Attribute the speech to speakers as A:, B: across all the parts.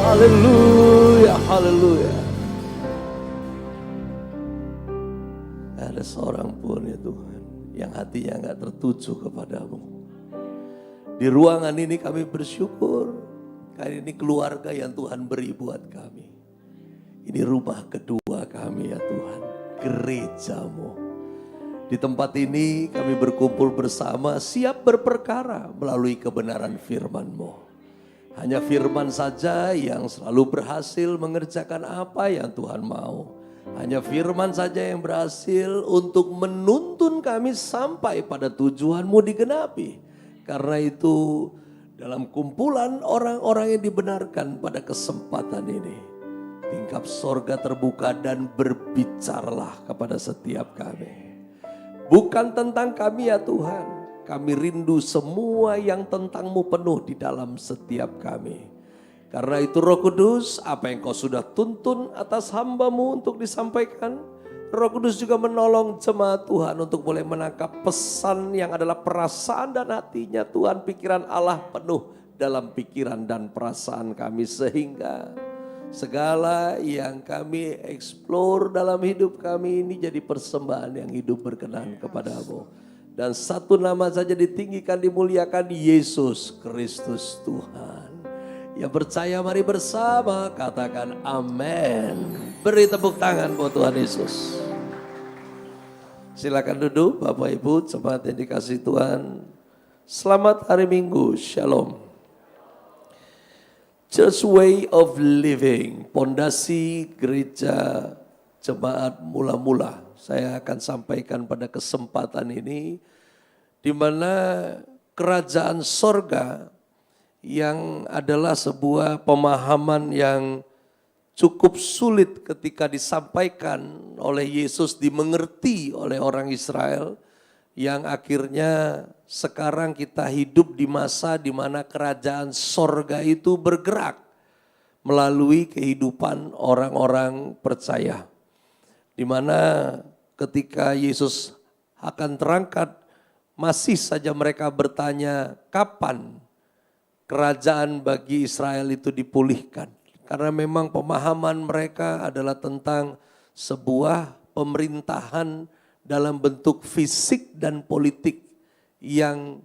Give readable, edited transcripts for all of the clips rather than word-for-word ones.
A: Haleluya, haleluya. Ada seorang pun ya Tuhan yang hatinya gak tertuju kepadamu. Di ruangan ini kami bersyukur. Kali ini keluarga yang Tuhan beri buat kami. Ini rumah kedua kami ya Tuhan. Gerejamu. Di tempat ini kami berkumpul bersama siap berperkara melalui kebenaran firman-Mu. Hanya firman saja yang selalu berhasil mengerjakan apa yang Tuhan mau. Hanya firman saja yang berhasil untuk menuntun kami sampai pada tujuan-Mu digenapi. Karena itu dalam kumpulan orang-orang yang dibenarkan pada kesempatan ini, tingkap sorga terbuka dan berbicaralah kepada setiap kami. Bukan tentang kami ya Tuhan, kami rindu semua yang tentang-Mu penuh di dalam setiap kami. Karena itu Roh Kudus, apa yang Kau sudah tuntun atas hamba-Mu untuk disampaikan, Roh Kudus juga menolong jemaat Tuhan untuk boleh menangkap pesan yang adalah perasaan dan hatinya Tuhan. Pikiran Allah penuh dalam pikiran dan perasaan kami, sehingga segala yang kami eksplor dalam hidup kami ini jadi persembahan yang hidup berkenan kepada-Mu. Dan satu nama saja ditinggikan, dimuliakan, Yesus Kristus Tuhan. Yang percaya mari bersama katakan amin. Beri tepuk tangan buat Tuhan Yesus. Silakan duduk Bapak Ibu, jemaat yang dikasihi Tuhan. Selamat hari Minggu, Shalom. Church Way of Living, pondasi gereja jemaat mula-mula. Saya akan sampaikan pada kesempatan ini, di mana kerajaan sorga yang adalah sebuah pemahaman yang cukup sulit ketika disampaikan oleh Yesus, dimengerti oleh orang Israel, yang akhirnya sekarang kita hidup di masa di mana kerajaan sorga itu bergerak melalui kehidupan orang-orang percaya. Di mana ketika Yesus akan terangkat, masih saja mereka bertanya kapan kerajaan bagi Israel itu dipulihkan. Karena memang pemahaman mereka adalah tentang sebuah pemerintahan dalam bentuk fisik dan politik yang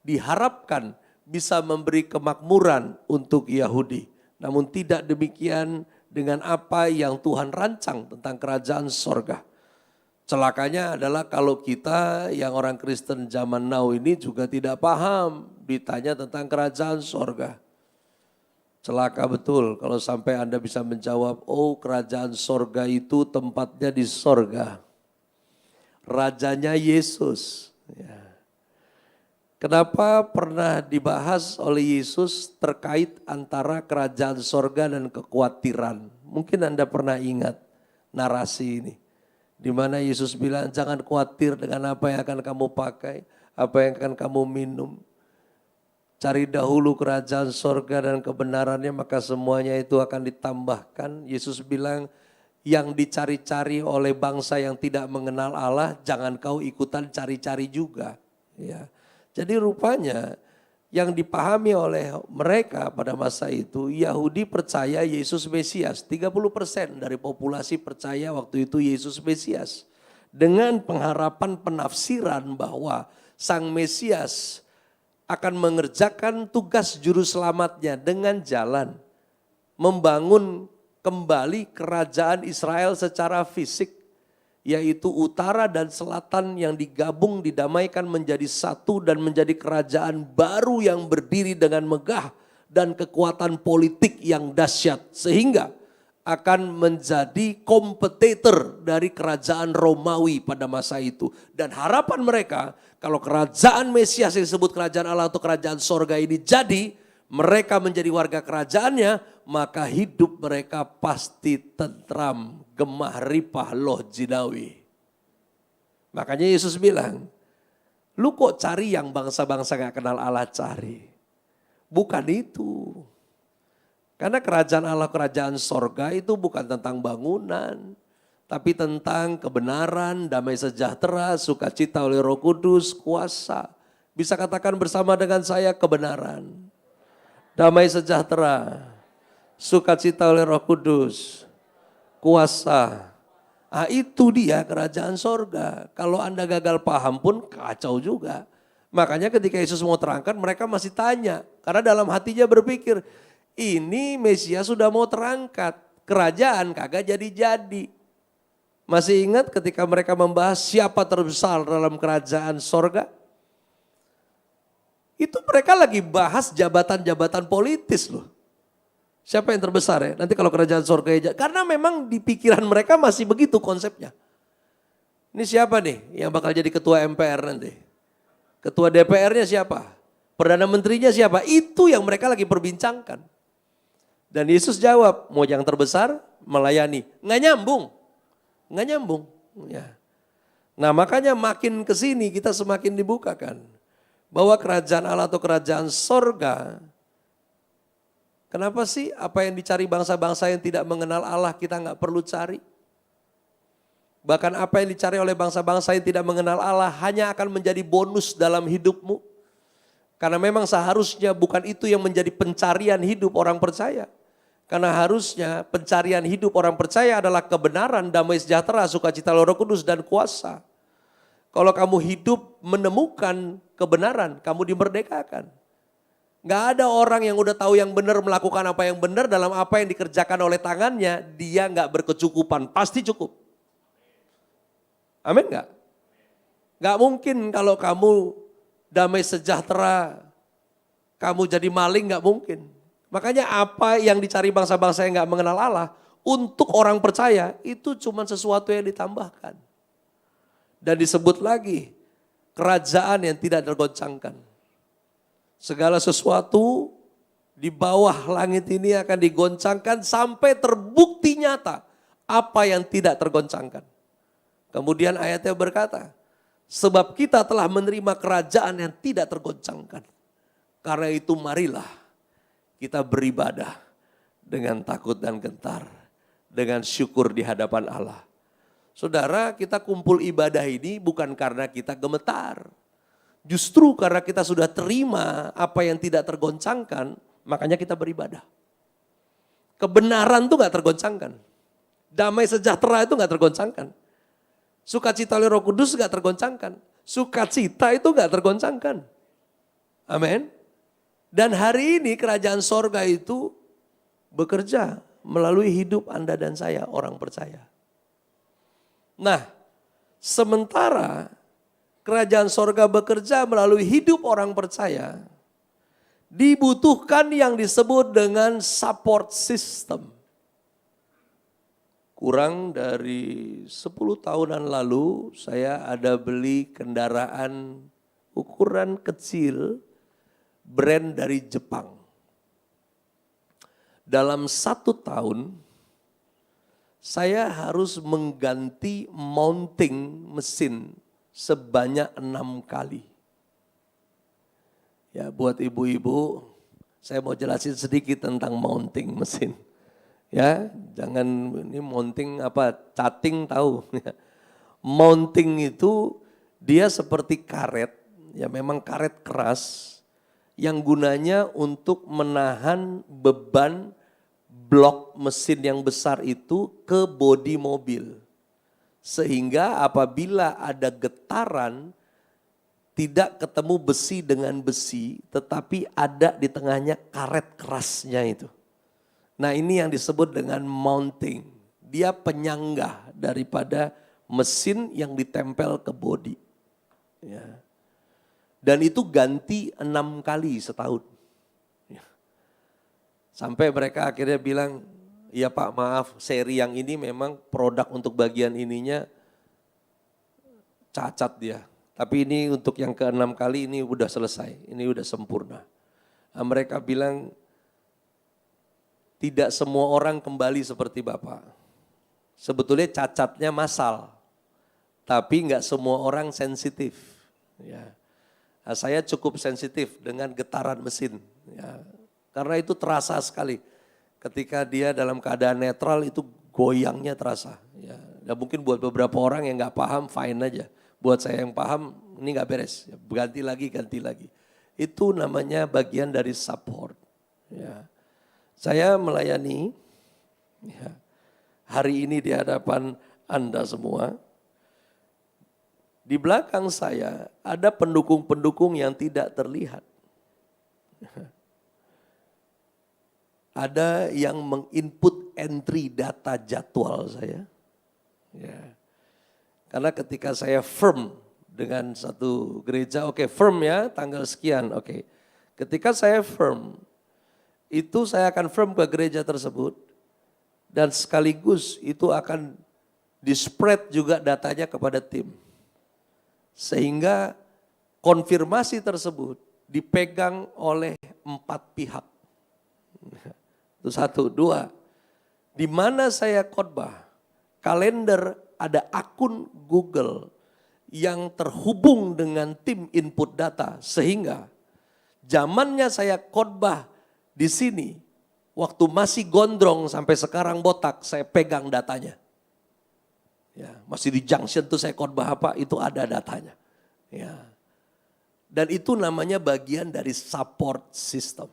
A: diharapkan bisa memberi kemakmuran untuk Yahudi. Namun tidak demikian dengan apa yang Tuhan rancang tentang kerajaan sorga. Celakanya adalah kalau kita yang orang Kristen zaman now ini juga tidak paham ditanya tentang kerajaan sorga. Celaka betul kalau sampai Anda bisa menjawab, oh kerajaan sorga itu tempatnya di sorga. Rajanya Yesus. Ya. Kenapa pernah dibahas oleh Yesus terkait antara kerajaan sorga dan kekhawatiran? Mungkin Anda pernah ingat narasi ini. Di mana Yesus bilang jangan khawatir dengan apa yang akan kamu pakai, apa yang akan kamu minum. Cari dahulu kerajaan sorga dan kebenarannya, maka semuanya itu akan ditambahkan. Yesus bilang yang dicari-cari oleh bangsa yang tidak mengenal Allah, jangan kau ikutan cari-cari juga. Ya. Jadi rupanya yang dipahami oleh mereka pada masa itu, Yahudi percaya Yesus Mesias. 30% dari populasi percaya waktu itu Yesus Mesias. Dengan pengharapan penafsiran bahwa Sang Mesias akan mengerjakan tugas juru selamatnya dengan jalan membangun kembali kerajaan Israel secara fisik. Yaitu utara dan selatan yang digabung, didamaikan menjadi satu dan menjadi kerajaan baru yang berdiri dengan megah dan kekuatan politik yang dahsyat. Sehingga akan menjadi kompetitor dari kerajaan Romawi pada masa itu. Dan harapan mereka kalau kerajaan Mesias yang disebut kerajaan Allah atau kerajaan sorga ini jadi, mereka menjadi warga kerajaannya, maka hidup mereka pasti tentram, gemah ripah loh jinawi. Makanya Yesus bilang, lu kok cari yang bangsa-bangsa gak kenal Allah cari. Bukan itu. Karena kerajaan Allah, kerajaan sorga itu bukan tentang bangunan. Tapi tentang kebenaran, damai sejahtera, sukacita oleh Roh Kudus, kuasa. Bisa katakan bersama dengan saya kebenaran. Damai sejahtera, Sukacita oleh Roh Kudus. Kuasa. Ah, itu dia kerajaan sorga. Kalau Anda gagal paham pun kacau juga. Makanya ketika Yesus mau terangkan mereka masih tanya. Karena dalam hatinya berpikir, ini Mesias sudah mau terangkat. Kerajaan kagak jadi-jadi. Masih ingat ketika mereka membahas siapa terbesar dalam kerajaan sorga? Itu mereka lagi bahas jabatan-jabatan politis loh. Siapa yang terbesar ya? Nanti kalau kerajaan surga, karena memang di pikiran mereka masih begitu konsepnya. Ini siapa nih yang bakal jadi ketua MPR nanti? Ketua DPR-nya siapa? Perdana Menterinya siapa? Itu yang mereka lagi perbincangkan. Dan Yesus jawab, mau yang terbesar melayani. Nggak nyambung. Nggak nyambung. Ya. Nah makanya makin kesini kita semakin dibukakan. Bahwa kerajaan Allah atau kerajaan sorga, kenapa sih apa yang dicari bangsa-bangsa yang tidak mengenal Allah kita nggak perlu cari? Bahkan apa yang dicari oleh bangsa-bangsa yang tidak mengenal Allah hanya akan menjadi bonus dalam hidupmu. Karena memang seharusnya bukan itu yang menjadi pencarian hidup orang percaya. Karena harusnya pencarian hidup orang percaya adalah kebenaran, damai sejahtera, sukacita Roh Kudus dan kuasa. Kalau kamu hidup menemukan kebenaran, kamu dimerdekakan. Gak ada orang yang udah tahu yang benar melakukan apa yang benar dalam apa yang dikerjakan oleh tangannya, dia gak berkecukupan, pasti cukup. Amin gak? Gak mungkin kalau kamu damai sejahtera, kamu jadi maling gak mungkin. Makanya apa yang dicari bangsa-bangsa yang gak mengenal Allah, untuk orang percaya itu cuma sesuatu yang ditambahkan. Dan disebut lagi, kerajaan yang tidak tergoncangkan. Segala sesuatu di bawah langit ini akan digoncangkan sampai terbukti nyata apa yang tidak tergoncangkan. Kemudian ayatnya berkata, sebab kita telah menerima kerajaan yang tidak tergoncangkan. Karena itu marilah kita beribadah dengan takut dan gentar, dengan syukur di hadapan Allah. Saudara, kita kumpul ibadah ini bukan karena kita gemetar. Justru karena kita sudah terima apa yang tidak tergoncangkan, makanya kita beribadah. Kebenaran itu gak tergoncangkan. Damai sejahtera itu gak tergoncangkan. Sukacita oleh Roh Kudus gak tergoncangkan. Sukacita itu gak tergoncangkan. Amin. Dan hari ini kerajaan sorga itu bekerja melalui hidup Anda dan saya, orang percaya. Nah, sementara kerajaan sorga bekerja melalui hidup orang percaya, dibutuhkan yang disebut dengan support system. Kurang dari 10 tahunan lalu saya ada beli kendaraan ukuran kecil brand dari Jepang. Dalam 1 tahun saya harus mengganti mounting mesin sebanyak 6 kali. Ya, buat ibu-ibu, saya mau jelasin sedikit tentang mounting mesin. Ya, jangan ini mounting apa, cutting tahu. Mounting itu dia seperti karet, ya memang karet keras yang gunanya untuk menahan beban blok mesin yang besar itu ke bodi mobil. Sehingga apabila ada getaran, tidak ketemu besi dengan besi, tetapi ada di tengahnya karet kerasnya itu. Nah ini yang disebut dengan mounting. Dia penyangga daripada mesin yang ditempel ke bodi. Ya. Dan itu ganti 6 kali setahun. Sampai mereka akhirnya bilang, ya Pak maaf seri yang ini memang produk untuk bagian ininya cacat dia. Tapi ini untuk yang ke-6 kali ini udah selesai, ini udah sempurna. Nah, mereka bilang tidak semua orang kembali seperti Bapak. Sebetulnya cacatnya massal, tapi enggak semua orang sensitif. Ya. Nah, saya cukup sensitif dengan getaran mesin. Ya. Karena itu terasa sekali. Ketika dia dalam keadaan netral itu goyangnya terasa. Ya, dan mungkin buat beberapa orang yang nggak paham fine aja. Buat saya yang paham ini nggak beres. Ya, ganti lagi. Itu namanya bagian dari support. Ya. Saya melayani ya, hari ini di hadapan Anda semua. Di belakang saya ada pendukung-pendukung yang tidak terlihat. Ada yang menginput entry data jadwal saya. Ya. Karena ketika saya firm dengan satu gereja, oke, firm ya, tanggal sekian, oke. Ketika saya firm, itu saya akan firm ke gereja tersebut dan sekaligus itu akan di-spread juga datanya kepada tim. Sehingga konfirmasi tersebut dipegang oleh 4 pihak. Itu 1, 2. Di mana saya khotbah, kalender ada akun Google yang terhubung dengan tim input data sehingga zamannya saya khotbah di sini, waktu masih gondrong sampai sekarang botak, saya pegang datanya. Ya, masih di junction tuh saya khotbah apa, itu ada datanya. Ya. Dan itu namanya bagian dari support system.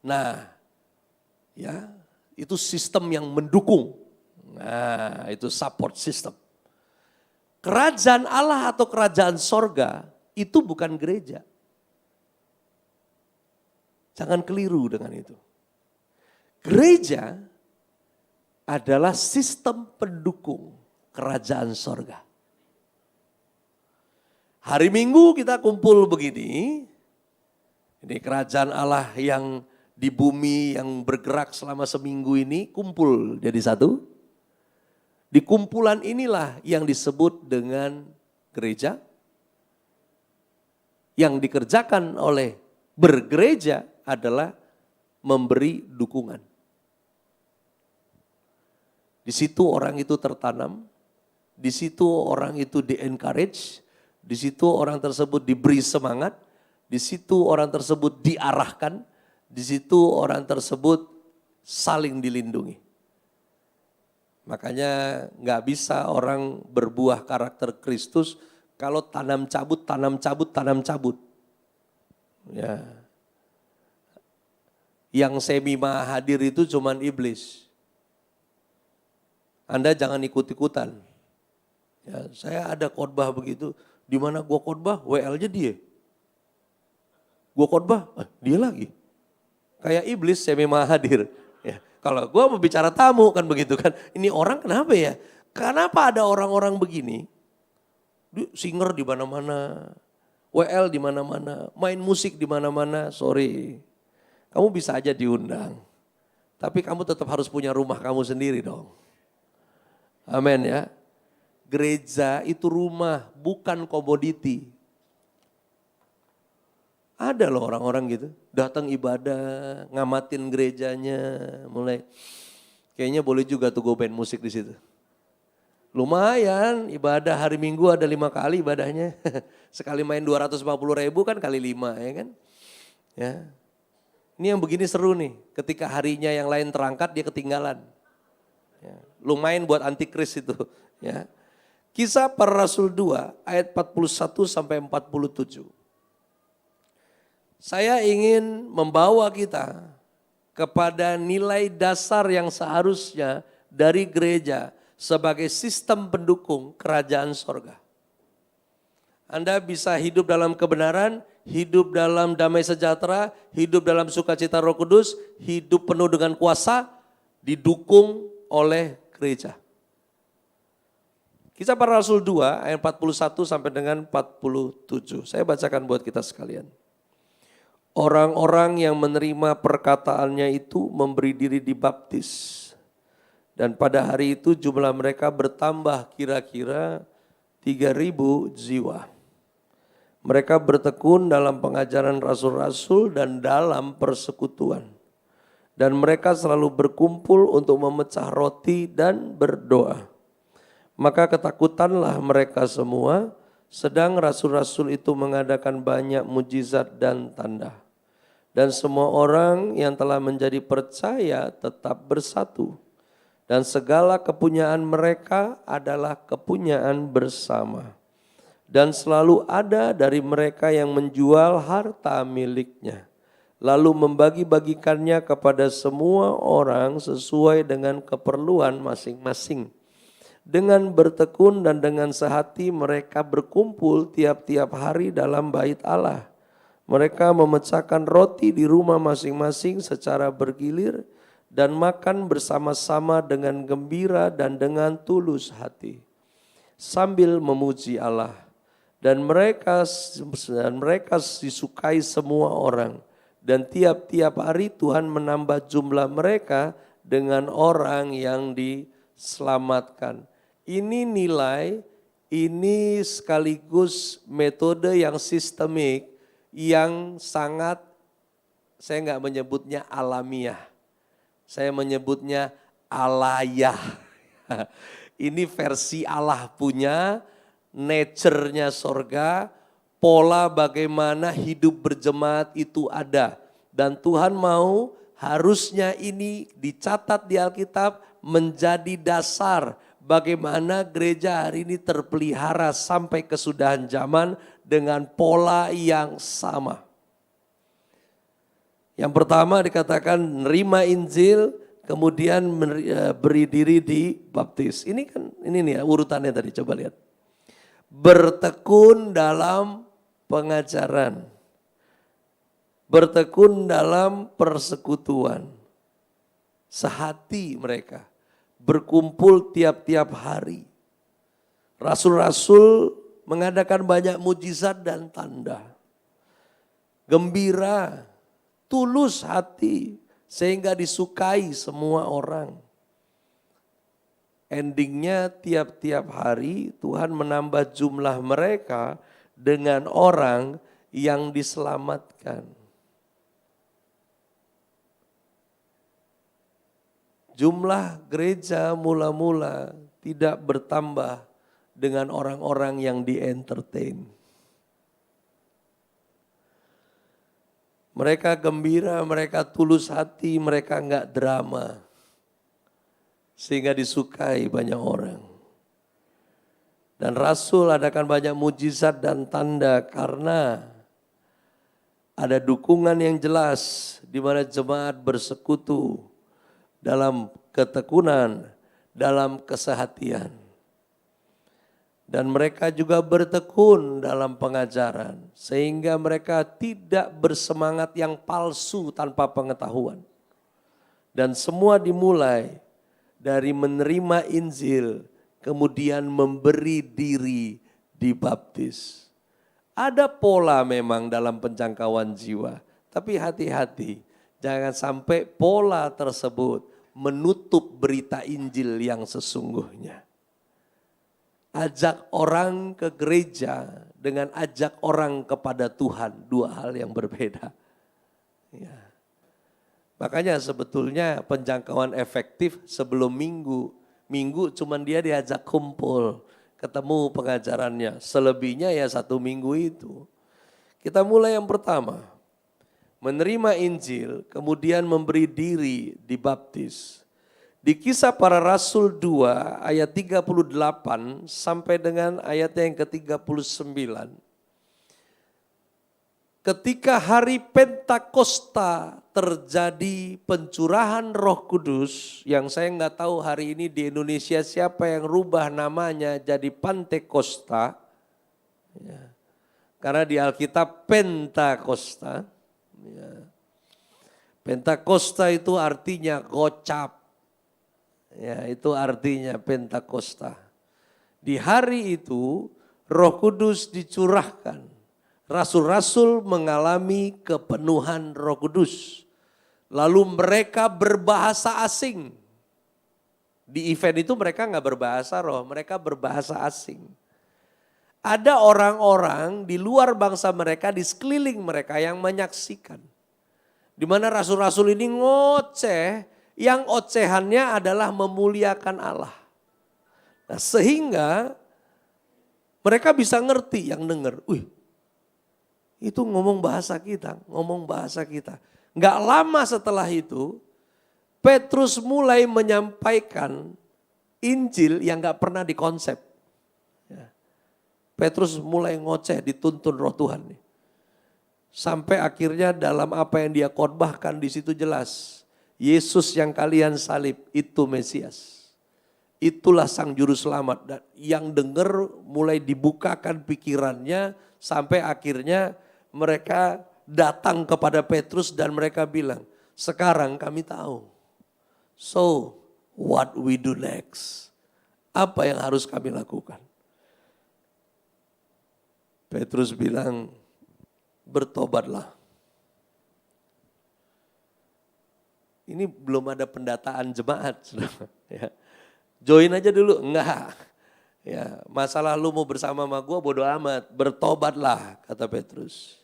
A: Nah, ya, itu sistem yang mendukung. Nah, itu support system. Kerajaan Allah atau kerajaan sorga itu bukan gereja. Jangan keliru dengan itu. Gereja adalah sistem pendukung kerajaan sorga. Hari Minggu kita kumpul begini. Ini kerajaan Allah yang di bumi yang bergerak selama seminggu ini kumpul jadi satu. Di kumpulan inilah yang disebut dengan gereja. Yang dikerjakan oleh bergereja adalah memberi dukungan. Di situ orang itu tertanam, di situ orang itu di-encourage, di situ orang tersebut diberi semangat, di situ orang tersebut diarahkan, di situ orang tersebut saling dilindungi. Makanya nggak bisa orang berbuah karakter Kristus kalau tanam cabut, tanam cabut, tanam cabut. Ya. Yang semi hadir itu cuman iblis. Anda jangan ikut-ikutan. Ya, saya ada khotbah begitu, di mana gua khotbah, WL-nya dia. Gua khotbah, dia lagi. Kayak iblis semi hadir. Ya, kalau gua mau bicara tamu kan begitu kan. Ini orang kenapa ya? Kenapa ada orang-orang begini? Singer di mana-mana, WL di mana-mana, main musik di mana-mana, sorry. Kamu bisa aja diundang. Tapi kamu tetap harus punya rumah kamu sendiri dong. Amin ya. Gereja itu rumah, bukan komoditi. Ada loh orang-orang gitu, datang ibadah, ngamatin gerejanya, mulai kayaknya boleh juga tuh gue main musik di situ. Lumayan, ibadah hari Minggu ada 5 kali ibadahnya. Sekali main 250.000 kan kali 5 ya kan. Ya. Ini yang begini seru nih, ketika harinya yang lain terangkat dia ketinggalan. Ya. Lumayan buat antikris itu. Ya. Kisah Para Rasul 2 ayat 41 sampai 47. Saya ingin membawa kita kepada nilai dasar yang seharusnya dari gereja sebagai sistem pendukung kerajaan sorga. Anda bisa hidup dalam kebenaran, hidup dalam damai sejahtera, hidup dalam sukacita Roh Kudus, hidup penuh dengan kuasa, didukung oleh gereja. Kisah Para Rasul 2 ayat 41 sampai dengan 47. Saya bacakan buat kita sekalian. Orang-orang yang menerima perkataannya itu memberi diri dibaptis. Dan pada hari itu jumlah mereka bertambah kira-kira 3.000 jiwa. Mereka bertekun dalam pengajaran rasul-rasul dan dalam persekutuan. Dan mereka selalu berkumpul untuk memecah roti dan berdoa. Maka ketakutanlah mereka semua, sedang rasul-rasul itu mengadakan banyak mujizat dan tanda. Dan semua orang yang telah menjadi percaya tetap bersatu. Dan segala kepunyaan mereka adalah kepunyaan bersama. Dan selalu ada dari mereka yang menjual harta miliknya, lalu membagi-bagikannya kepada semua orang sesuai dengan keperluan masing-masing. Dengan bertekun dan dengan sehati mereka berkumpul tiap-tiap hari dalam bait Allah. Mereka memecahkan roti di rumah masing-masing secara bergilir dan makan bersama-sama dengan gembira dan dengan tulus hati, sambil memuji Allah. Dan mereka disukai semua orang. Dan tiap-tiap hari Tuhan menambah jumlah mereka dengan orang yang diselamatkan. Ini nilai, ini sekaligus metode yang sistemik, yang sangat, saya enggak menyebutnya alamiah, saya menyebutnya alayah. Ini versi Allah punya, nature-nya sorga, pola bagaimana hidup berjemaat itu ada. Dan Tuhan mau harusnya ini dicatat di Alkitab menjadi dasar bagaimana gereja hari ini terpelihara sampai kesudahan zaman dengan pola yang sama. Yang pertama dikatakan nerima Injil, kemudian beri diri di baptis. Ini kan ini nih ya, urutannya tadi, coba lihat. Bertekun dalam pengajaran, bertekun dalam persekutuan, sehati mereka, berkumpul tiap-tiap hari. Rasul-rasul mengadakan banyak mujizat dan tanda. Gembira, tulus hati, sehingga disukai semua orang. Endingnya tiap-tiap hari Tuhan menambah jumlah mereka dengan orang yang diselamatkan. Jumlah gereja mula-mula tidak bertambah dengan orang-orang yang di-entertain. Mereka gembira, mereka tulus hati, mereka enggak drama. Sehingga disukai banyak orang. Dan Rasul adakan banyak mujizat dan tanda karena ada dukungan yang jelas di mana jemaat bersekutu dalam ketekunan, dalam kesehatian. Dan mereka juga bertekun dalam pengajaran sehingga mereka tidak bersemangat yang palsu tanpa pengetahuan. Dan semua dimulai dari menerima Injil, kemudian memberi diri dibaptis. Ada pola memang dalam penjangkauan jiwa, tapi hati-hati, jangan sampai pola tersebut menutup berita Injil yang sesungguhnya. Ajak orang ke gereja dengan ajak orang kepada Tuhan, dua hal yang berbeda. Ya. Makanya sebetulnya penjangkauan efektif sebelum minggu. Minggu cuman dia diajak kumpul, ketemu pengajarannya. Selebihnya ya 1 minggu itu. Kita mulai yang pertama. Menerima Injil, kemudian memberi diri dibaptis. Di Kisah Para Rasul 2 ayat 38 sampai dengan ayat yang ke-39. Ketika hari Pentakosta terjadi pencurahan Roh Kudus, yang saya nggak tahu hari ini di Indonesia siapa yang rubah namanya jadi Pantekosta, ya. Karena di Alkitab Pentakosta, ya. Pentakosta itu artinya gocap, ya itu artinya Pentakosta. Di hari itu Roh Kudus dicurahkan. Rasul-rasul mengalami kepenuhan Roh Kudus. Lalu mereka berbahasa asing. Di event itu mereka nggak berbahasa roh, mereka berbahasa asing. Ada orang-orang di luar bangsa mereka, di sekeliling mereka yang menyaksikan. Di mana rasul-rasul ini ngoceh, yang ocehannya adalah memuliakan Allah. Nah, sehingga mereka bisa ngerti yang dengar, itu ngomong bahasa kita. Nggak lama setelah itu, Petrus mulai menyampaikan Injil yang nggak pernah dikonsep. Petrus mulai ngoceh, dituntun Roh Tuhan. Sampai akhirnya dalam apa yang dia khotbahkan di situ jelas. Yesus yang kalian salib itu Mesias. Itulah sang juru selamat. Dan yang dengar mulai dibukakan pikirannya sampai akhirnya mereka datang kepada Petrus dan mereka bilang, sekarang kami tahu. So what we do next? Apa yang harus kami lakukan? Petrus bilang, bertobatlah. Ini belum ada pendataan jemaat. Ya. Join aja dulu, enggak. Ya, masalah lu mau bersama sama gue bodo amat, bertobatlah kata Petrus.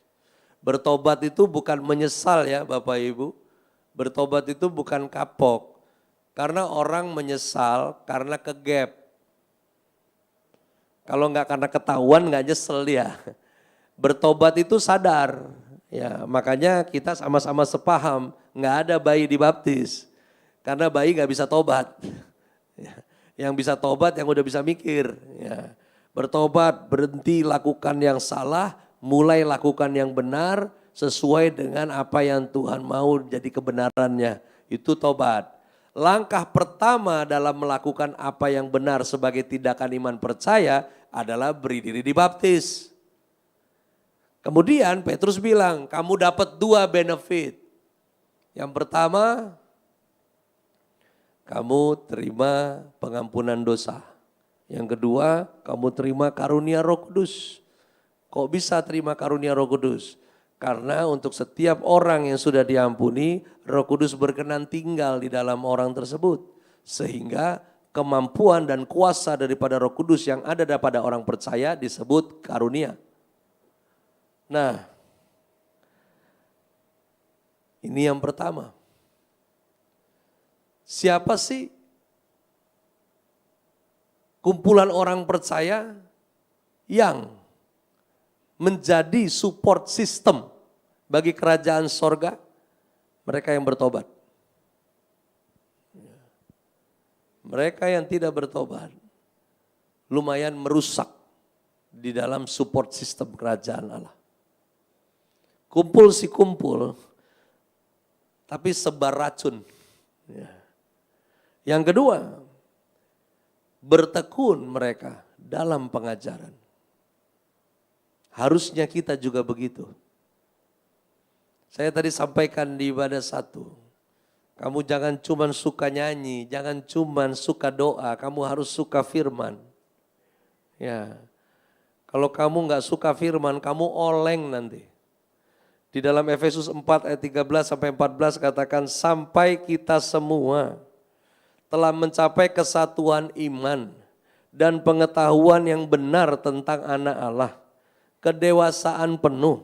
A: Bertobat itu bukan menyesal ya Bapak Ibu. Bertobat itu bukan kapok. Karena orang menyesal karena kegap. Kalau enggak karena ketahuan enggak nyesel dia. Bertobat itu sadar. Ya, makanya kita sama-sama sepaham, enggak ada bayi dibaptis. Karena bayi enggak bisa tobat. Ya. Yang bisa tobat yang udah bisa mikir. Ya. Bertobat, berhenti lakukan yang salah, mulai lakukan yang benar sesuai dengan apa yang Tuhan mau jadi kebenarannya. Itu tobat. Langkah pertama dalam melakukan apa yang benar sebagai tindakan iman percaya adalah beri diri dibaptis. Kemudian Petrus bilang, kamu dapat 2 benefit. Yang pertama, kamu terima pengampunan dosa. Yang kedua, kamu terima karunia Roh Kudus. Kok bisa terima karunia Roh Kudus? Karena untuk setiap orang yang sudah diampuni, Roh Kudus berkenan tinggal di dalam orang tersebut. Sehingga kemampuan dan kuasa daripada Roh Kudus yang ada pada orang percaya disebut karunia. Nah, ini yang pertama. Siapa sih kumpulan orang percaya yang menjadi support system bagi kerajaan sorga? Mereka yang bertobat. Mereka yang tidak bertobat lumayan merusak di dalam support system kerajaan Allah. Kumpul si kumpul, tapi sebar racun. Yang kedua, bertekun mereka dalam pengajaran. Harusnya kita juga begitu. Saya tadi sampaikan di ibadah 1, kamu jangan cuma suka nyanyi, jangan cuma suka doa, kamu harus suka firman. Ya, kalau kamu nggak suka firman, kamu oleng nanti. Di dalam Efesus 4 ayat 13 sampai 14 katakan, sampai kita semua telah mencapai kesatuan iman dan pengetahuan yang benar tentang anak Allah, kedewasaan penuh,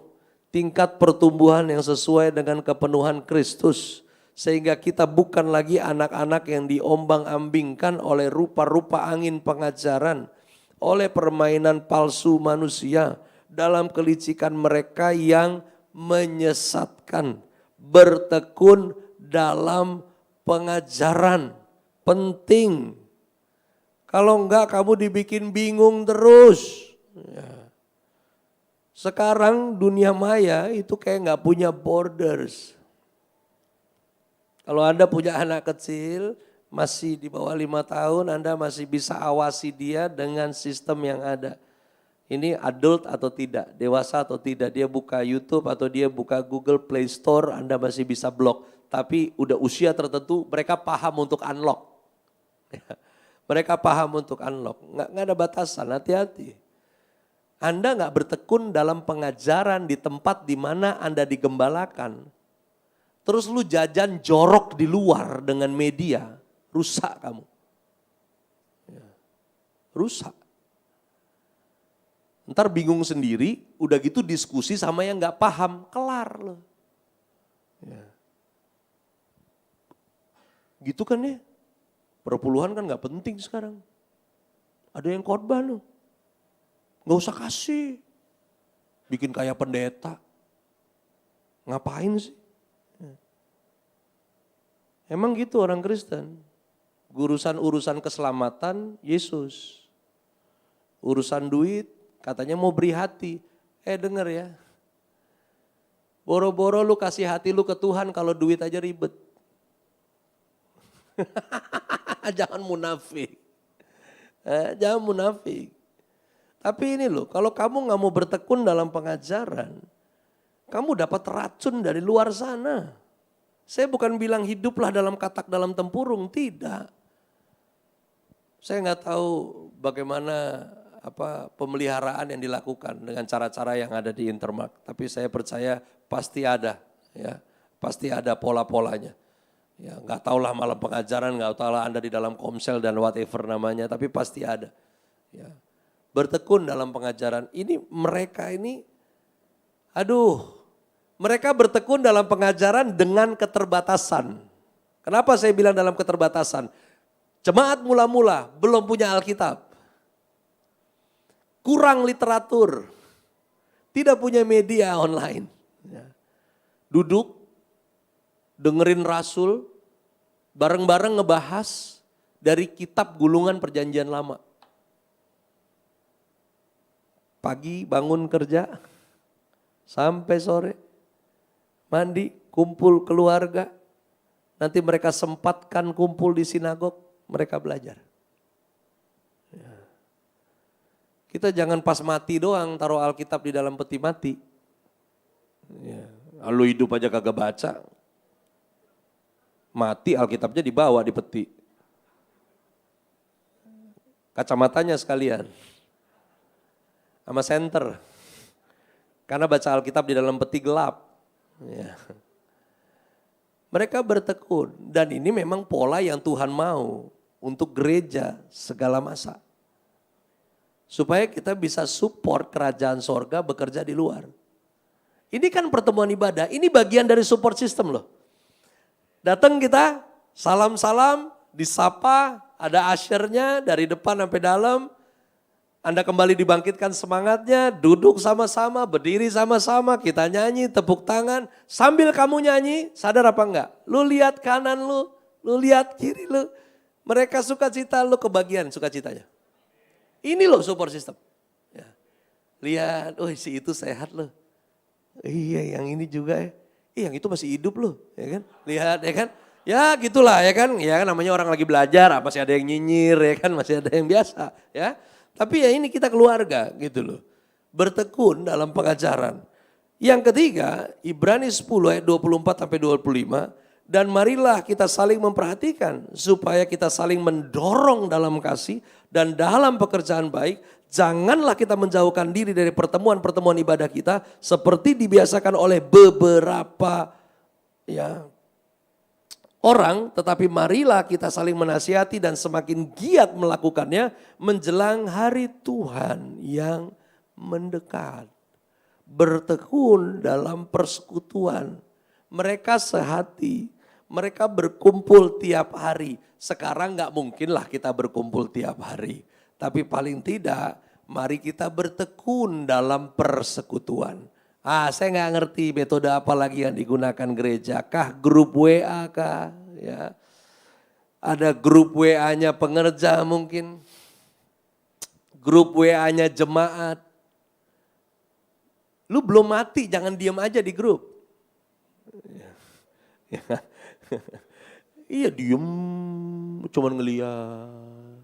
A: tingkat pertumbuhan yang sesuai dengan kepenuhan Kristus, sehingga kita bukan lagi anak-anak yang diombang-ambingkan oleh rupa-rupa angin pengajaran, oleh permainan palsu manusia dalam kelicikan mereka yang menyesatkan. Bertekun dalam pengajaran penting. Kalau enggak kamu dibikin bingung terus. Ya. Sekarang dunia maya itu kayak enggak punya borders. Kalau Anda punya anak kecil masih di bawah 5 tahun, Anda masih bisa awasi dia dengan sistem yang ada. Ini adult atau tidak, dewasa atau tidak, dia buka YouTube atau dia buka Google Play Store, Anda masih bisa blok. Tapi udah usia tertentu mereka paham untuk unlock. Mereka paham untuk unlock, nggak ada batasan, hati-hati. Anda nggak bertekun dalam pengajaran di tempat di mana Anda digembalakan. Terus lu jajan jorok di luar dengan media, rusak kamu. Rusak. Ntar bingung sendiri, udah gitu diskusi sama yang nggak paham, kelar loh. Ya. Gitu kan ya, perpuluhan kan nggak penting sekarang. Ada yang khotbah loh, nggak usah kasih, bikin kayak pendeta, ngapain sih? Ya. Emang gitu orang Kristen, urusan keselamatan Yesus, urusan duit. Katanya mau beri hati, denger ya. Boro-boro lu kasih hati lu ke Tuhan, kalau duit aja ribet. Jangan munafik. Jangan munafik. Tapi ini loh, kalau kamu gak mau bertekun dalam pengajaran, kamu dapat racun dari luar sana. Saya bukan bilang hiduplah dalam katak dalam tempurung, tidak. Saya nggak tahu bagaimana pemeliharaan yang dilakukan dengan cara-cara yang ada di Intermark. Tapi saya percaya pasti ada, ya, pasti ada pola-polanya. Ya, nggak tahulah malam pengajaran, nggak tahulah Anda di dalam komsel dan whatever namanya, tapi pasti ada. Ya. Bertekun dalam pengajaran. Mereka bertekun dalam pengajaran dengan keterbatasan. Kenapa saya bilang dalam keterbatasan? Jemaat mula-mula belum punya Alkitab. Kurang literatur. Tidak punya media online. Duduk, dengerin Rasul, bareng-bareng ngebahas dari kitab gulungan Perjanjian Lama. Pagi bangun kerja, sampai sore, mandi, kumpul keluarga. Nanti mereka sempatkan kumpul di sinagog, mereka belajar. Kita jangan pas mati doang taruh Alkitab di dalam peti mati. Lu hidup aja kagak baca. Mati Alkitabnya dibawa di peti. Kacamatanya sekalian. Sama senter. Karena baca Alkitab di dalam peti gelap. Mereka bertekun. Dan ini memang pola yang Tuhan mau untuk gereja segala masa. Supaya kita bisa support kerajaan sorga bekerja di luar. Ini kan pertemuan ibadah, ini bagian dari support system loh. Datang kita, salam-salam, disapa, ada usher-nya dari depan sampai dalam. Anda kembali dibangkitkan semangatnya, duduk sama-sama, berdiri sama-sama, kita nyanyi, tepuk tangan. Sambil kamu nyanyi, sadar apa enggak? Lu lihat kanan lu lihat kiri lu. Mereka sukacita, lu kebagian sukacitanya. Ini loh support system. Ya. Lihat, oh si itu sehat loh. Iya yang ini juga ya. Yang itu masih hidup loh. Ya kan? Lihat ya kan. Ya gitulah ya kan. Ya kan namanya orang lagi belajar, masih ada yang nyinyir ya kan. Masih ada yang biasa ya. Tapi ya ini kita keluarga gitu loh. Bertekun dalam pengajaran. Yang ketiga, Ibrani 10 ayat 24 sampai 25. Dan marilah kita saling memperhatikan supaya kita saling mendorong dalam kasih dan dalam pekerjaan baik. Janganlah kita menjauhkan diri dari pertemuan-pertemuan ibadah kita seperti dibiasakan oleh beberapa orang. Tetapi marilah kita saling menasihati dan semakin giat melakukannya menjelang hari Tuhan yang mendekat. Bertekun dalam persekutuan. Mereka sehati, mereka berkumpul tiap hari. Sekarang gak mungkinlah kita berkumpul tiap hari. Tapi paling tidak, mari kita bertekun dalam persekutuan. Saya gak ngerti metode apa lagi yang digunakan gereja. Kah grup WA kah? Ya. Ada grup WA-nya pengerja mungkin. Grup WA-nya jemaat. Lu belum mati, jangan diam aja di grup. Iya diem, cuman ngeliat,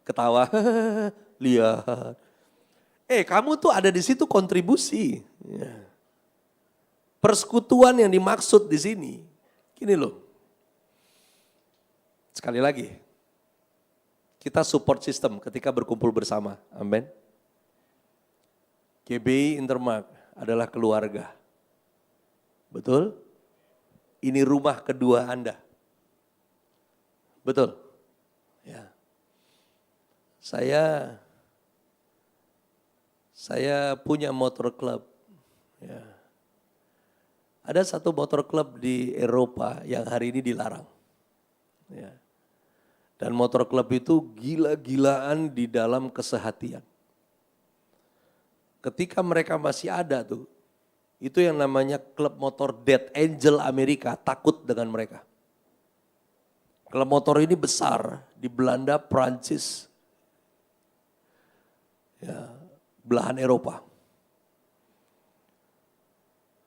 A: ketawa, lihat. Kamu tuh ada di situ kontribusi. Persekutuan yang dimaksud di sini, gini loh. Sekali lagi, kita support system ketika berkumpul bersama, amin. GBI Intermark adalah keluarga, betul? Ini rumah kedua Anda. Betul? Ya. Saya punya motor club. Ya. Ada satu motor club di Eropa yang hari ini dilarang. Ya. Dan motor club itu gila-gilaan di dalam kesehatian. Ketika mereka masih ada tuh, itu yang namanya klub motor Dead Angel Amerika, takut dengan mereka. Klub motor ini besar di Belanda, Prancis, belahan Eropa.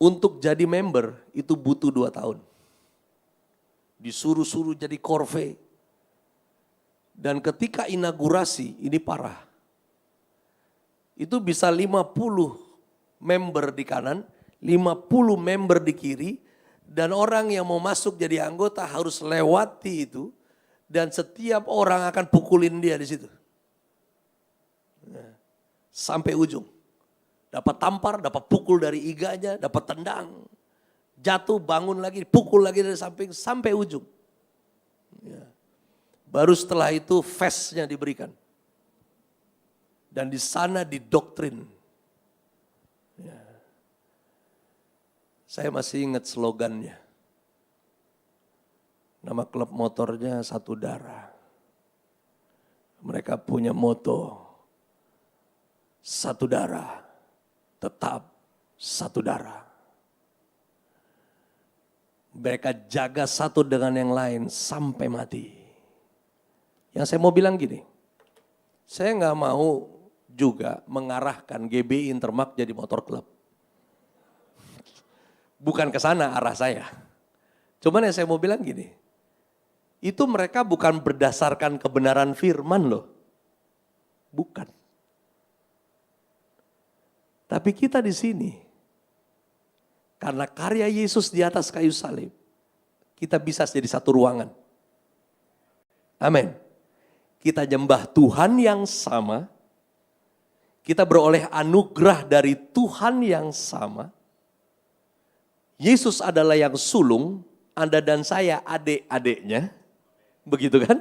A: untuk jadi member itu butuh 2 tahun. Disuruh-suruh jadi korve. Dan ketika inaugurasi, ini parah. Itu bisa 50 member di kanan, 50 member di kiri, dan orang yang mau masuk jadi anggota harus lewati itu, dan setiap orang akan pukulin dia di situ. Sampai ujung. Dapat tampar, dapat pukul dari iganya, dapat tendang. Jatuh, bangun lagi, pukul lagi dari samping, sampai ujung. Baru setelah itu festnya diberikan. Dan di sana didoktrin. Saya masih ingat slogannya. Nama klub motornya Satu Darah. Mereka punya moto, satu darah, tetap satu darah. Mereka jaga satu dengan yang lain sampai mati. Yang saya mau bilang gini, saya nggak mau juga mengarahkan GB Intermark jadi motor klub. Bukan ke sana arah saya. Cuman yang saya mau bilang gini, itu mereka bukan berdasarkan kebenaran firman loh. Bukan. Tapi kita di sini, karena karya Yesus di atas kayu salib, kita bisa jadi satu ruangan. Amin. Kita nyembah Tuhan yang sama, kita beroleh anugerah dari Tuhan yang sama. Yesus adalah yang sulung, Anda dan saya adik-adiknya. Begitu kan?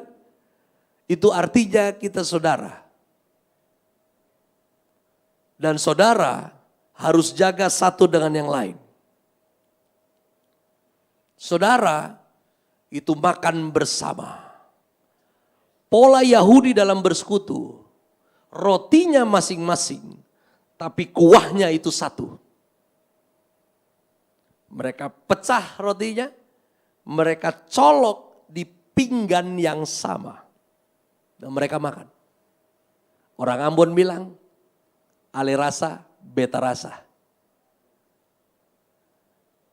A: Itu artinya kita saudara. Dan saudara harus jaga satu dengan yang lain. Saudara itu makan bersama. Pola Yahudi dalam bersekutu, rotinya masing-masing, tapi kuahnya itu satu. Mereka pecah rotinya, mereka colok di pinggan yang sama. Dan mereka makan. Orang Ambon bilang, ale rasa, beta rasa.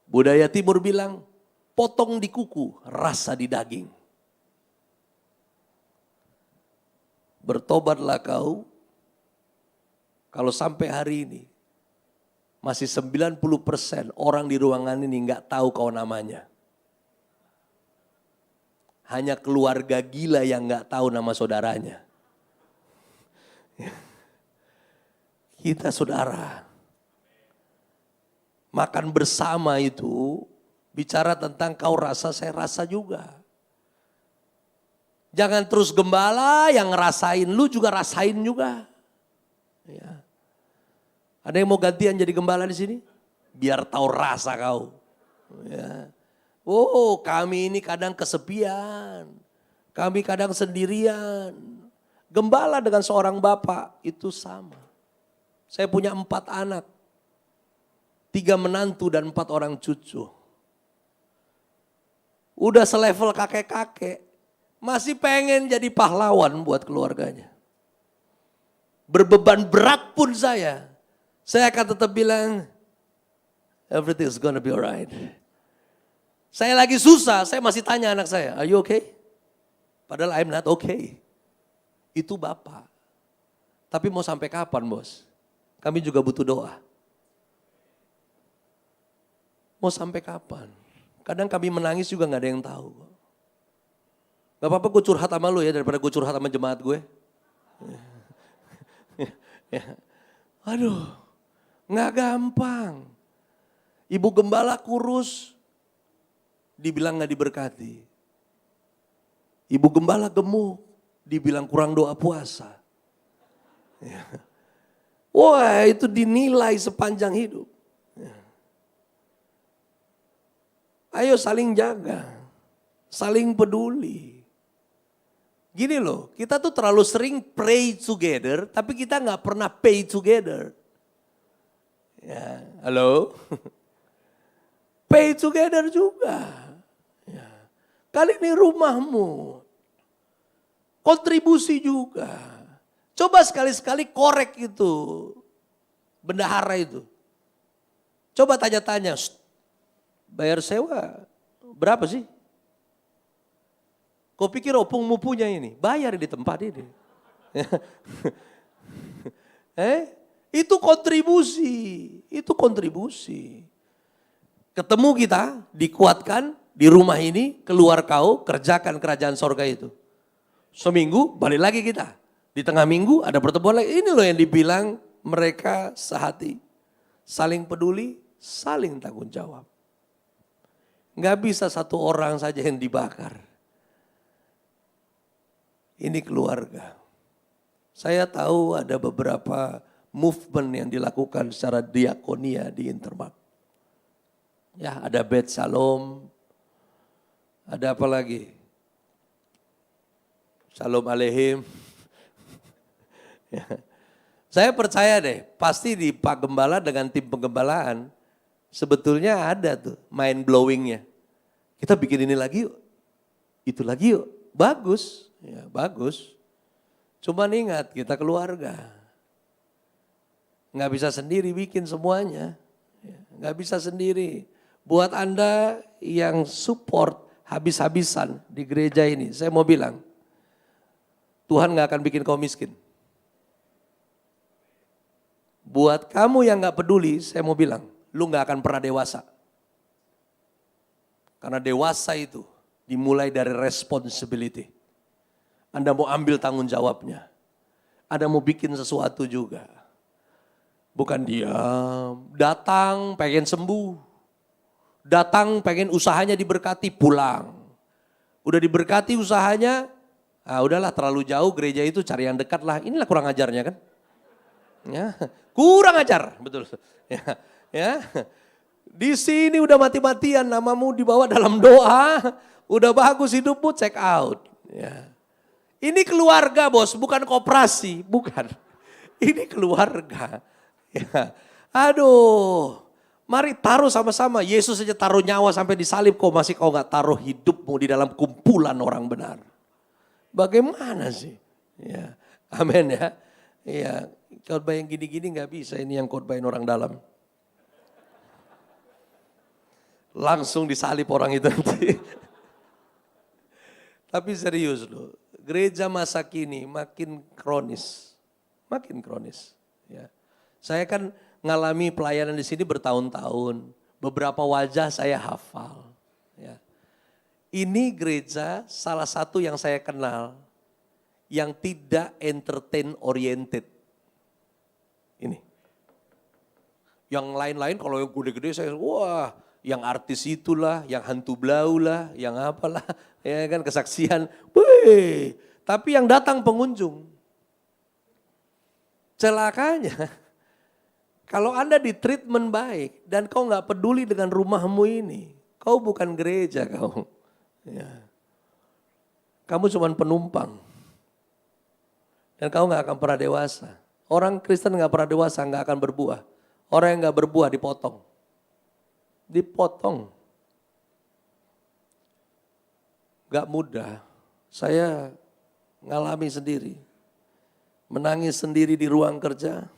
A: Budaya Timur bilang, potong di kuku, rasa di daging. Bertobatlah kau, kalau sampai hari ini, masih 90% orang di ruangan ini nggak tahu kau namanya. Hanya keluarga gila yang nggak tahu nama saudaranya. Kita saudara. Makan bersama itu bicara tentang kau rasa, saya rasa juga. Jangan terus gembala yang ngerasain, lu juga rasain juga. Ya. Ada yang mau gantian jadi gembala di sini? Biar tahu rasa kau. Ya. Oh, kami ini kadang kesepian. Kami kadang sendirian. Gembala dengan seorang bapak itu sama. Saya punya 4 anak. 3 menantu dan 4 orang cucu. Udah selevel kakek-kakek. Masih pengen jadi pahlawan buat keluarganya. Berbeban berat pun saya akan tetap bilang, everything is gonna be alright. Saya lagi susah, saya masih tanya anak saya, are you okay? Padahal I'm not okay. Itu bapak. Tapi mau sampai kapan bos? Kami juga butuh doa. Mau sampai kapan? Kadang kami menangis juga gak ada yang tahu. Gak apa-apa gue curhat sama lu ya, daripada gue curhat sama jemaat gue. Aduh, gak gampang. Ibu gembala kurus, dibilang gak diberkati. Ibu gembala gemuk, dibilang kurang doa puasa. Wah, itu dinilai sepanjang hidup. Ayo saling jaga, saling peduli. Gini loh, kita tuh terlalu sering pray together, tapi kita gak pernah pay together. Ya, halo? Pay together juga. Ya. Kali ini rumahmu, kontribusi juga. Coba sekali-sekali korek itu, bendahara itu. Coba tanya-tanya, bayar sewa berapa sih? Kau pikir opungmu punya ini? Bayar di tempat ini. Itu kontribusi. Ketemu kita, dikuatkan di rumah ini, keluar kau, kerjakan kerajaan sorga itu. Seminggu balik lagi kita. Di tengah minggu ada pertemuan lagi. Ini loh yang dibilang mereka sehati. Saling peduli, saling tanggung jawab. Nggak bisa satu orang saja yang dibakar. Ini keluarga. Saya tahu ada beberapa movement yang dilakukan secara diakonia di Intermark. Ya, ada Bet Shalom, ada apa lagi? Shalom Aleihim. Ya. Saya percaya deh, pasti di Pak Gembala dengan tim penggembalaan, sebetulnya ada tuh mind blowingnya. Kita bikin ini lagi yuk, itu lagi yuk, bagus, ya bagus. Cuman ingat kita keluarga, nggak bisa sendiri bikin semuanya, nggak bisa sendiri. Buat Anda yang support habis-habisan di gereja ini, saya mau bilang, Tuhan gak akan bikin kau miskin. Buat kamu yang gak peduli, saya mau bilang, lu gak akan pernah dewasa. Karena dewasa itu dimulai dari responsibility. Anda mau ambil tanggung jawabnya. Anda mau bikin sesuatu juga. Bukan diam, datang pengen sembuh. Datang pengen usahanya diberkati, pulang. Udah diberkati usahanya, udahlah terlalu jauh gereja itu, cari yang dekat lah. Inilah kurang ajarnya kan. Ya, kurang ajar, betul. Ya. Di sini udah mati-matian, namamu dibawa dalam doa, udah bagus hidupmu, check out. Ya. Ini keluarga bos, bukan koperasi, bukan. Ini keluarga. Ya. Aduh. Mari taruh sama-sama, Yesus saja taruh nyawa sampai disalib, kau gak taruh hidupmu di dalam kumpulan orang benar. Bagaimana sih? Ya, amin ya. Ya, khotbah yang gini-gini gak bisa, ini yang khotbahin orang dalam. Langsung disalib orang itu nanti. Tapi serius loh, gereja masa kini makin kronis. Makin kronis. Ya. Saya kan ngalami pelayanan di sini bertahun-tahun. Beberapa wajah saya hafal. Ya. Ini gereja salah satu yang saya kenal yang tidak entertain oriented. Ini. Yang lain-lain kalau yang gede-gede saya, wah yang artis itulah, yang hantu blau lah, yang apalah. Ya kan kesaksian. Wih, tapi yang datang pengunjung. Celakanya. Kalau Anda di treatment baik dan kau gak peduli dengan rumahmu ini, kau bukan gereja kau. Ya. Kamu cuma penumpang. Dan kau gak akan pernah dewasa. Orang Kristen gak pernah dewasa, gak akan berbuah. Orang yang gak berbuah dipotong. Dipotong. Gak mudah. Saya ngalami sendiri. Menangis sendiri di ruang kerja.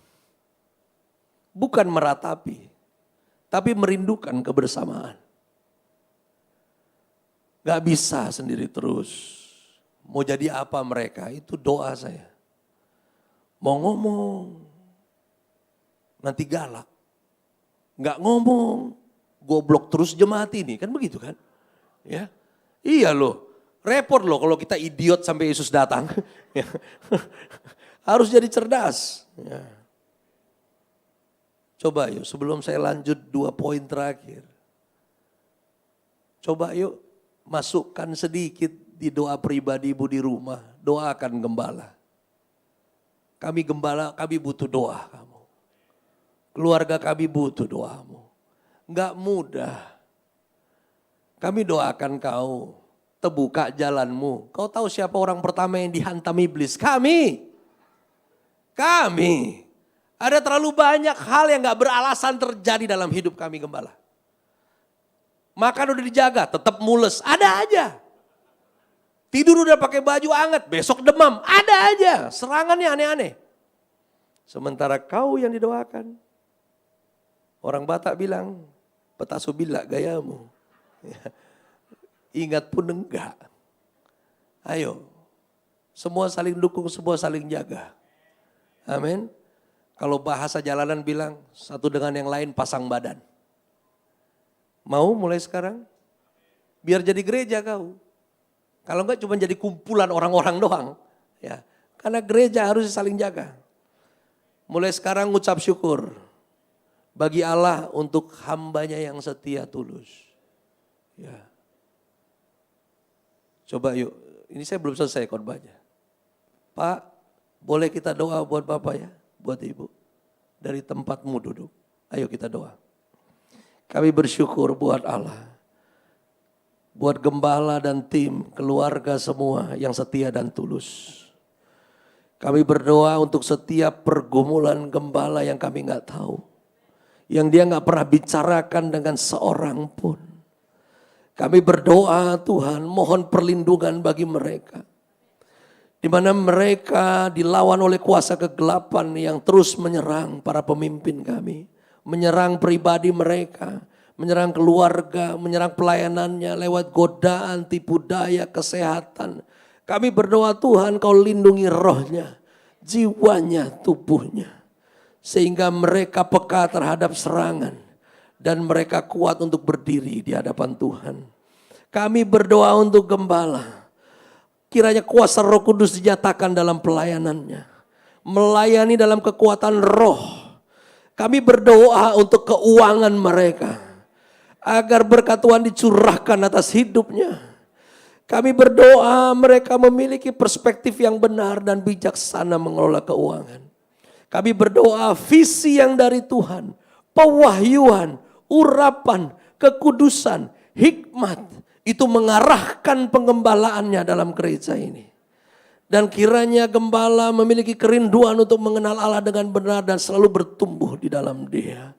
A: Bukan meratapi, tapi merindukan kebersamaan. Gak bisa sendiri terus. Mau jadi apa mereka, itu doa saya. Mau ngomong, nanti galak. Gak ngomong, goblok terus jemaat ini, kan begitu kan? Ya, iya loh, repot loh kalau kita idiot sampai Yesus datang. Harus jadi cerdas. Ya. Coba yuk sebelum saya lanjut 2 poin terakhir. Coba yuk masukkan sedikit di doa pribadi ibu di rumah. Doakan gembala. Kami gembala, kami butuh doa kamu. Keluarga kami butuh doamu. Enggak mudah. Kami doakan kau. Terbuka jalanmu. Kau tahu siapa orang pertama yang dihantam iblis? Kami. Ada terlalu banyak hal yang gak beralasan terjadi dalam hidup kami gembala. Makan udah dijaga, tetap mules, ada aja. Tidur udah pakai baju hangat, besok demam, ada aja. Serangannya aneh-aneh. Sementara kau yang didoakan, Orang Batak bilang, petasu bila gayamu. Ya. Ingat pun enggak. Ayo, semua saling dukung, semua saling jaga. Amin. Kalau bahasa jalanan bilang, satu dengan yang lain pasang badan. Mau mulai sekarang? Biar jadi gereja kau. Kalau enggak cuma jadi kumpulan orang-orang doang. Ya, karena gereja harus saling jaga. Mulai sekarang ngucap syukur bagi Allah untuk hambanya yang setia tulus. Ya. Coba yuk, ini saya belum selesai khotbahnya. Pak, boleh kita doa buat Bapak ya, buat Ibu. Dari tempatmu duduk, ayo kita doa. Kami bersyukur buat Allah. Buat gembala dan tim, keluarga semua yang setia dan tulus. Kami berdoa untuk setiap pergumulan gembala yang kami gak tahu. Yang dia gak pernah bicarakan dengan seorang pun. Kami berdoa Tuhan, mohon perlindungan bagi mereka. Di mana mereka dilawan oleh kuasa kegelapan yang terus menyerang para pemimpin kami. Menyerang pribadi mereka, menyerang keluarga, menyerang pelayanannya lewat godaan, tipu daya, kesehatan. Kami berdoa Tuhan kau lindungi rohnya, jiwanya, tubuhnya. Sehingga mereka peka terhadap serangan. Dan mereka kuat untuk berdiri di hadapan Tuhan. Kami berdoa untuk gembala. Kiranya kuasa Roh Kudus dinyatakan dalam pelayanannya. Melayani dalam kekuatan roh. Kami berdoa untuk keuangan mereka. Agar berkat Tuhan dicurahkan atas hidupnya. Kami berdoa mereka memiliki perspektif yang benar dan bijaksana mengelola keuangan. Kami berdoa visi yang dari Tuhan, pewahyuan, urapan, kekudusan, hikmat, itu mengarahkan pengembalaannya dalam gereja ini. Dan kiranya gembala memiliki kerinduan untuk mengenal Allah dengan benar dan selalu bertumbuh di dalam Dia.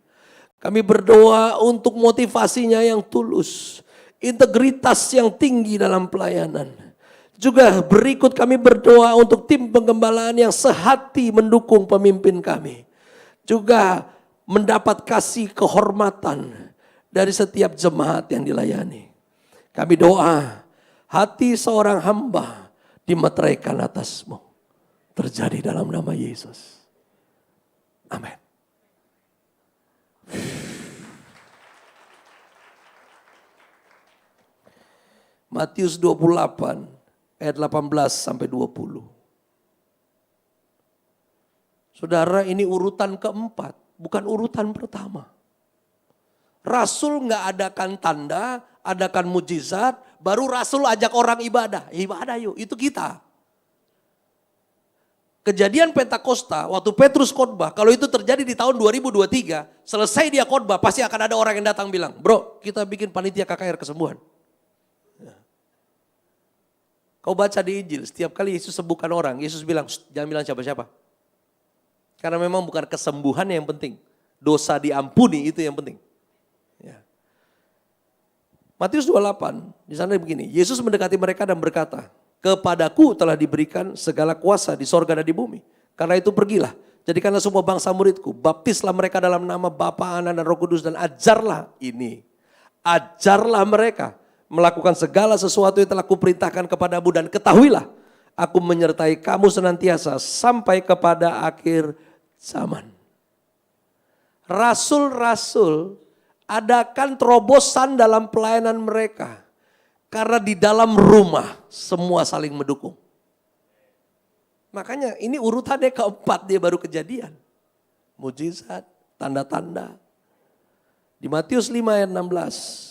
A: Kami berdoa untuk motivasinya yang tulus, integritas yang tinggi dalam pelayanan. Juga berikut kami berdoa untuk tim penggembalaan yang sehati mendukung pemimpin kami. Juga mendapat kasih kehormatan dari setiap jemaat yang dilayani. Kami doa hati seorang hamba dimeteraikan atas-Mu. Terjadi dalam nama Yesus. Amin. Matius 28 ayat 18 sampai 20. Saudara, ini urutan keempat, bukan urutan pertama. Rasul gak adakan tanda, adakan mujizat, baru Rasul ajak orang ibadah. Ibadah yuk, itu kita. Kejadian Pentakosta, waktu Petrus khotbah, kalau itu terjadi di tahun 2023, selesai dia khotbah, pasti akan ada orang yang datang bilang, bro, kita bikin panitia KKR kesembuhan. Kau baca di Injil, setiap kali Yesus sembuhkan orang, Yesus bilang, jangan bilang siapa-siapa. Karena memang bukan kesembuhan yang penting. Dosa diampuni itu yang penting. Ya. Matius 28, di sana begini, Yesus mendekati mereka dan berkata, kepadaku telah diberikan segala kuasa di sorga dan di bumi. Karena itu pergilah, jadikanlah semua bangsa muridku, baptislah mereka dalam nama Bapa, Anak dan Roh Kudus dan ajarlah ini. Ajarlah mereka melakukan segala sesuatu yang telah kuperintahkan kepadamu dan ketahuilah aku menyertai kamu senantiasa sampai kepada akhir zaman. Rasul-rasul adakan terobosan dalam pelayanan mereka karena di dalam rumah semua saling mendukung. Makanya ini urutannya keempat dia baru kejadian. Mujizat, tanda-tanda. Di Matius 5 ayat 16.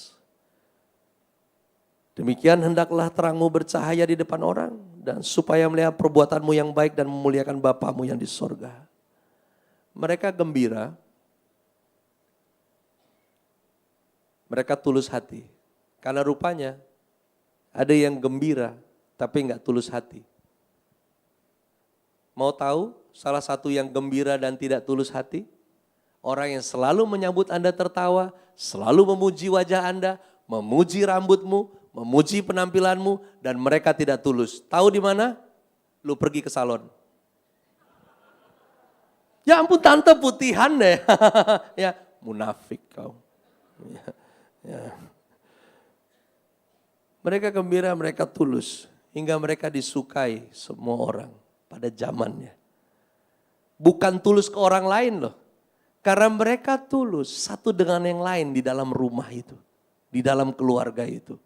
A: Demikian hendaklah terangmu bercahaya di depan orang dan supaya melihat perbuatanmu yang baik dan memuliakan Bapamu yang di sorga. Mereka gembira, mereka tulus hati. Karena rupanya ada yang gembira tapi enggak tulus hati. Mau tahu salah satu yang gembira dan tidak tulus hati? Orang yang selalu menyambut Anda tertawa, selalu memuji wajah Anda, memuji rambutmu, memuji penampilanmu, dan mereka tidak tulus. Tahu di mana? Lu pergi ke salon. Ya ampun tante putihan deh. Ya, Munafik kau. Ya, ya. Mereka gembira, mereka tulus. Hingga mereka disukai semua orang pada zamannya. Bukan tulus ke orang lain loh. Karena mereka tulus satu dengan yang lain di dalam rumah itu. Di dalam keluarga itu.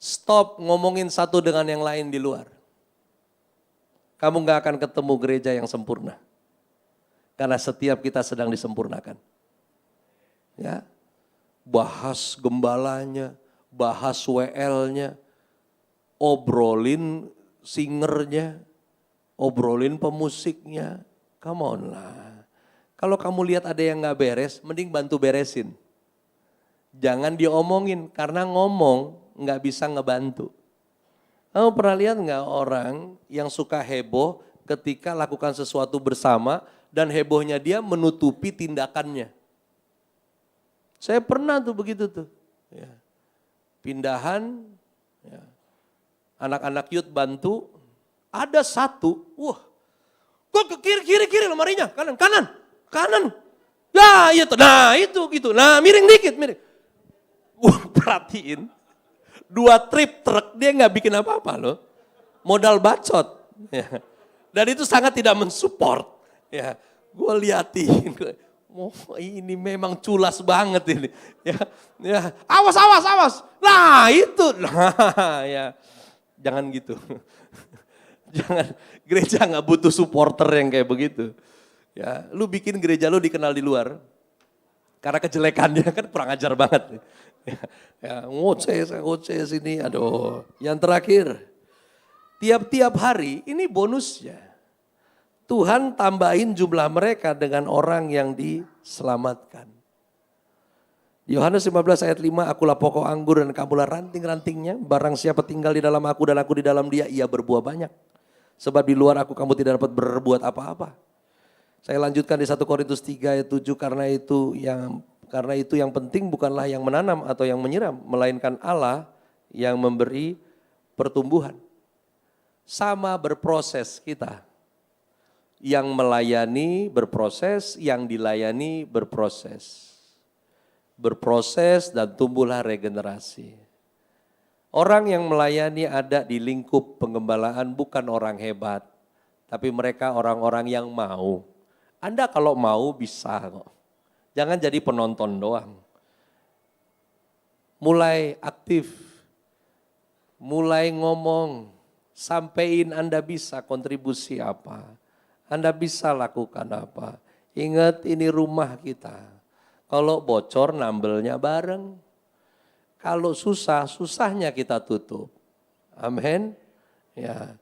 A: Stop ngomongin satu dengan yang lain di luar. Kamu gak akan ketemu gereja yang sempurna. Karena setiap kita sedang disempurnakan. Ya, bahas gembalanya, bahas WL-nya, obrolin singernya, obrolin pemusiknya. Come on lah. Kalau kamu lihat ada yang gak beres, mending bantu beresin. Jangan diomongin, karena ngomong gak bisa ngebantu. Kamu pernah lihat gak orang yang suka heboh ketika lakukan sesuatu bersama dan hebohnya dia menutupi tindakannya. Saya pernah tuh begitu tuh. Ya. Pindahan, ya. Anak-anak youth bantu, ada satu, wah, kok ke kiri lemarinya, kanan. Ya itu, nah itu gitu, nah miring dikit. Wah perhatiin, 2 trip truk dia nggak bikin apa-apa loh, modal bacot. Ya. Dan itu sangat tidak mensupport. Ya, gue liatin. Oh, ini memang culas banget ini. Ya, awas. Nah itu, ya, jangan gitu. Jangan, gereja nggak butuh supporter yang kayak begitu. Ya, lu bikin gereja lu dikenal di luar, karena kejelekannya kan kurang ajar banget. Ya, ngoceh sini, aduh. Yang terakhir, tiap-tiap hari ini bonusnya. Tuhan tambahin jumlah mereka dengan orang yang diselamatkan. Yohanes 15 ayat 5, akulah pokok anggur dan kamulah ranting-rantingnya. Barang siapa tinggal di dalam aku dan aku di dalam dia, ia berbuah banyak. Sebab di luar aku kamu tidak dapat berbuat apa-apa. Saya lanjutkan di 1 Korintus 3 ayat 7, karena itu yang penting bukanlah yang menanam atau yang menyiram, melainkan Allah yang memberi pertumbuhan. Sama berproses kita. Yang melayani berproses, yang dilayani berproses. Berproses dan tumbuhlah regenerasi. Orang yang melayani ada di lingkup penggembalaan bukan orang hebat, tapi mereka orang-orang yang mau. Anda kalau mau bisa kok. Jangan jadi penonton doang. Mulai aktif, mulai ngomong, sampein Anda bisa kontribusi apa. Anda bisa lakukan apa? Ingat ini rumah kita. Kalau bocor nambelnya bareng. Kalau susah, susahnya kita tutup. Amin. Ya.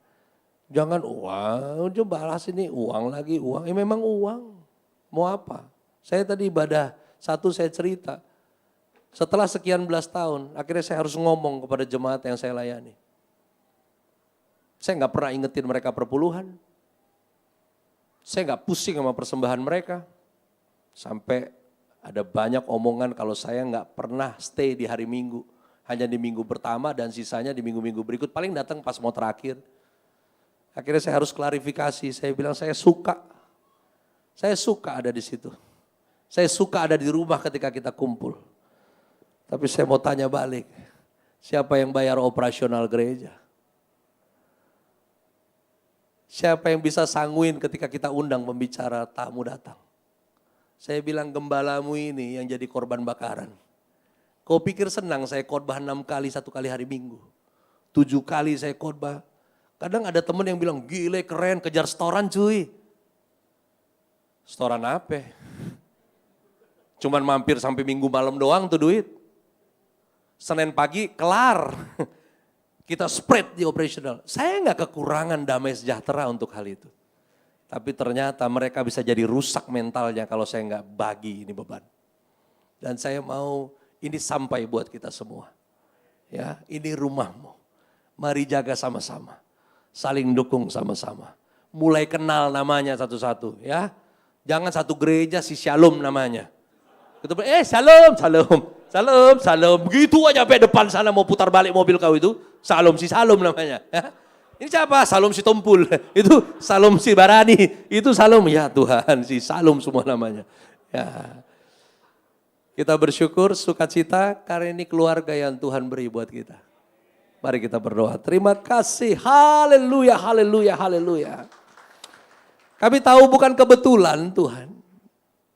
A: Jangan uang, coba balas ini uang lagi, uang. Memang uang. Mau apa? Saya tadi ibadah satu saya cerita. Setelah sekian belas tahun, akhirnya saya harus ngomong kepada jemaat yang saya layani. Saya gak pernah ingetin mereka perpuluhan. Saya gak pusing sama persembahan mereka. Sampai ada banyak omongan kalau saya gak pernah stay di hari Minggu. Hanya di minggu pertama dan sisanya di minggu-minggu berikut. Paling datang pas mau terakhir. Akhirnya saya harus klarifikasi. Saya bilang saya suka. Saya suka ada di situ. Saya suka ada di rumah ketika kita kumpul. Tapi saya mau tanya balik. Siapa yang bayar operasional gereja? Siapa yang bisa sangguin ketika kita undang pembicara tamu datang? Saya bilang gembalamu ini yang jadi korban bakaran. Kau pikir senang saya khotbah 6 kali, 1 kali hari Minggu. 7 kali saya khotbah. Kadang ada teman yang bilang gile keren kejar setoran cuy. Setoran apa? Cuman mampir sampai Minggu malam doang tuh duit. Senin pagi kelar. Kita spread di operasional. Saya nggak kekurangan damai sejahtera untuk hal itu. Tapi ternyata mereka bisa jadi rusak mentalnya kalau saya nggak bagi ini beban. Dan saya mau ini sampai buat kita semua. Ya, ini rumahmu. Mari jaga sama-sama. Saling dukung sama-sama. Mulai kenal namanya satu-satu ya. Jangan satu gereja si Shalom namanya. Ketemu, Shalom. Begitu aja sampai depan sana mau putar balik mobil kau itu. Shalom namanya. Ya. Ini siapa? Shalom si Tompul. Itu Shalom si Barani. Itu Shalom. Ya Tuhan si Shalom semua namanya. Ya. Kita bersyukur, sukacita karena ini keluarga yang Tuhan beri buat kita. Mari kita berdoa. Terima kasih. Haleluya, haleluya, haleluya. Kami tahu bukan kebetulan Tuhan.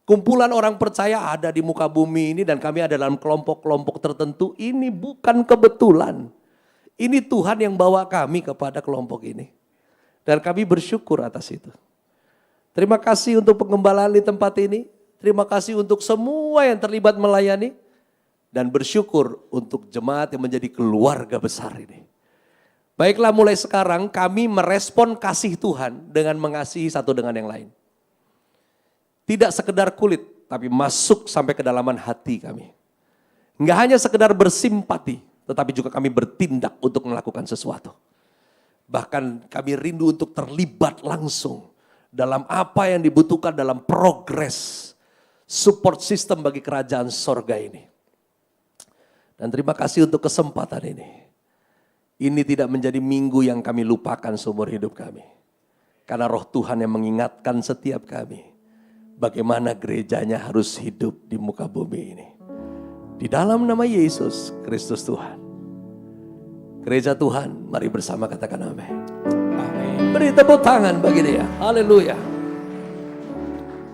A: Kumpulan orang percaya ada di muka bumi ini dan kami ada dalam kelompok-kelompok tertentu. Ini bukan kebetulan. Ini Tuhan yang bawa kami kepada kelompok ini. Dan kami bersyukur atas itu. Terima kasih untuk pengembalaan di tempat ini. Terima kasih untuk semua yang terlibat melayani. Dan bersyukur untuk jemaat yang menjadi keluarga besar ini. Baiklah, mulai sekarang kami merespon kasih Tuhan dengan mengasihi satu dengan yang lain. Tidak sekedar kulit, tapi masuk sampai kedalaman hati kami. Enggak hanya sekedar bersimpati, tetapi juga kami bertindak untuk melakukan sesuatu. Bahkan kami rindu untuk terlibat langsung dalam apa yang dibutuhkan dalam progres support system bagi kerajaan sorga ini. Dan terima kasih untuk kesempatan ini. Ini tidak menjadi minggu yang kami lupakan seumur hidup kami. Karena roh Tuhan yang mengingatkan setiap kami. Bagaimana gerejanya harus hidup di muka bumi ini. Di dalam nama Yesus Kristus Tuhan. Gereja Tuhan, mari bersama katakan amin. Amin. Beri tepuk tangan bagi dia. Haleluya.